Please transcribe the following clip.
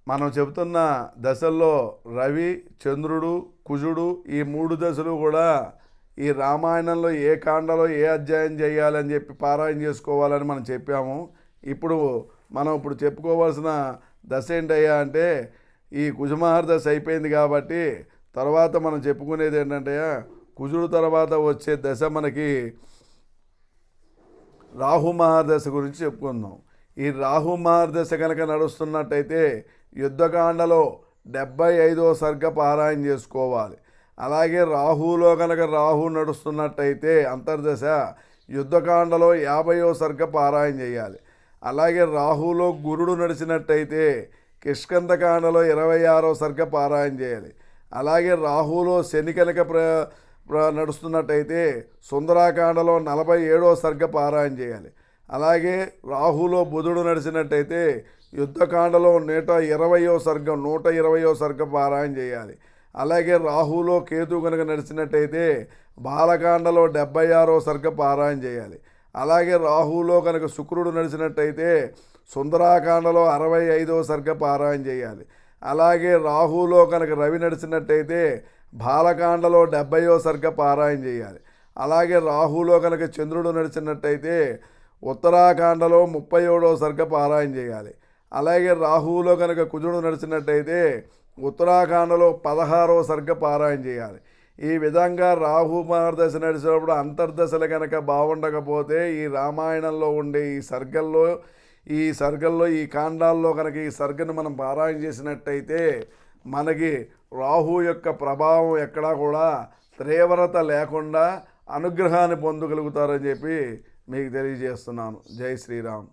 మనం చెబుతున్న దశల్లో రవి, చంద్రుడు, కుజుడు ఈ 3 దశలు కూడా ఈ రామాయణంలో ఏ కాండలో ఏ అధ్యాయం చేయాలని చెప్పి పారాయణ చేసుకోవాలని మనం చెప్పాము. మనం చెప్పుకోవాల్సిన దశ ఏంటయ్యా అంటే ఈ కుజమహర్ దశ అయిపోయింది కాబట్టి తర్వాత మనం చెప్పుకునేది ఏంటంటే కుజుడు తర్వాత వచ్చే దశ మనకి రాహు మహర్దశ గురించి చెప్పుకుందాం. ఈ రాహు మహర్దశ కనుక నడుస్తున్నట్టయితే యుద్ధకాండలో 75వ సర్గ పారాయణ చేసుకోవాలి. అలాగే రాహులో కనుక రాహు నడుస్తున్నట్టయితే అంతర్దశ యుద్ధకాండలో 50వ సర్గ పారాయణ చేయాలి. అలాగే రాహులో గురుడు నడిచినట్టయితే కిష్కందకాండలో 26వ సర్గ పారాయణ చేయాలి. అలాగే రాహులో శని కనుక నడుస్తున్నట్టయితే సుందరాకాండలో 47వ సర్గ పారాయణ చేయాలి. అలాగే రాహులో బుధుడు నడిచినట్టయితే యుద్ధకాండలో 120వ సర్గ పారాయణ చేయాలి. అలాగే రాహులో కేతు కనుక నడిచినట్టయితే బాలకాండలో 76వ సర్గ పారాయణ చేయాలి. అలాగే రాహులో కనుక శుక్రుడు నడిచినట్టయితే సుందరాకాండలో 65వ సర్గ పారాయణ చేయాలి. అలాగే రాహులో కనుక రవి నడిచినట్టయితే బాలకాండలో 70వ సర్గ పారాయణ చేయాలి. అలాగే రాహులో కనుక చంద్రుడు నడిచినట్టయితే ఉత్తరాకాండలో 37వ సర్గ పారాయణ చేయాలి. అలాగే రాహులో కనుక కుజుడు నడిచినట్టయితే ఉత్తరాకాండలో 16వ సర్గ పారాయణ చేయాలి. ఈ విధంగా రాహు మహర్దశ నడిచినప్పుడు అంతర్దశలు కనుక బాగుండకపోతే ఈ రామాయణంలో ఉండే ఈ కాండాల్లో కనుక ఈ సర్గను మనం పారాయణ చేసినట్టయితే మనకి రాహు యొక్క ప్రభావం ఎక్కడా కూడా తీవ్రత లేకుండా అనుగ్రహాన్ని పొందగలుగుతారని చెప్పి మీకు తెలియజేస్తున్నాను. జై శ్రీరామ్.